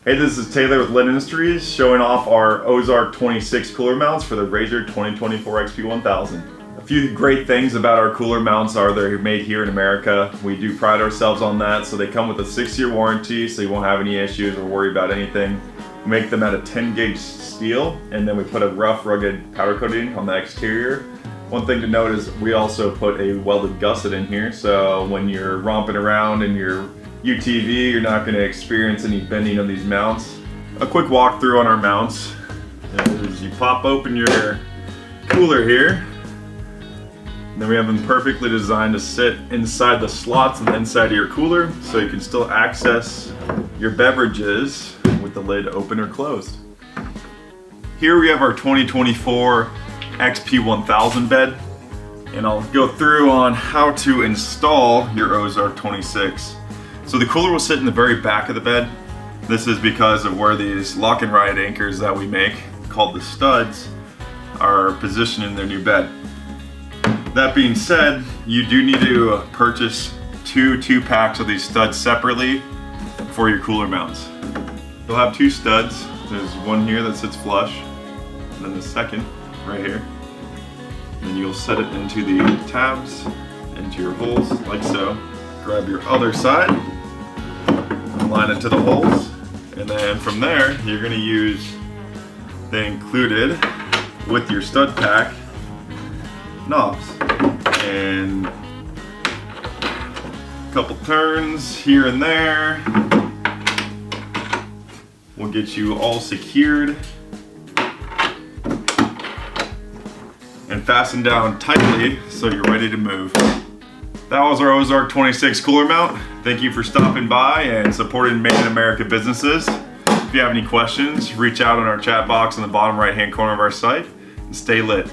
Hey, this is Taylor with Litt Industries showing off our Ozark 26 cooler mounts for the RZR 2024 XP1000. A few great things about our cooler mounts are they're made here in America. We do pride ourselves on that. So they come with a 6-year warranty, so you won't have any issues or worry about anything. We make them out of 10 gauge steel, and then we put a rough, rugged powder coating on the exterior. One thing to note is we also put a welded gusset in here, so when you're romping around in your UTV, you're not going to experience any bending of these mounts. A quick walkthrough on our mounts is you pop open your cooler here. Then we have them perfectly designed to sit inside the slots on the inside of your cooler, so you can still access your beverages with the lid open or closed. Here we have our 2024 XP1000 bed, and I'll go through on how to install your Ozark 26. So the cooler will sit in the very back of the bed. This is because of where these lock and ride anchors that we make, called the studs, are positioned in their new bed. That being said, you do need to purchase two packs of these studs separately for your cooler mounts. You'll have 2 studs. There's one here that sits flush, and then the second right here. And you'll set it into the tabs, into your holes like so. Grab your other side, line it to the holes, and then from there you're going to use the included with your stud pack knobs, and a couple turns here and there will get you all secured and fastened down tightly so you're ready to move. That was our Ozark 26 cooler mount. Thank you for stopping by and supporting Made in America businesses. If you have any questions, reach out on our chat box in the bottom right hand corner of our site, and stay lit.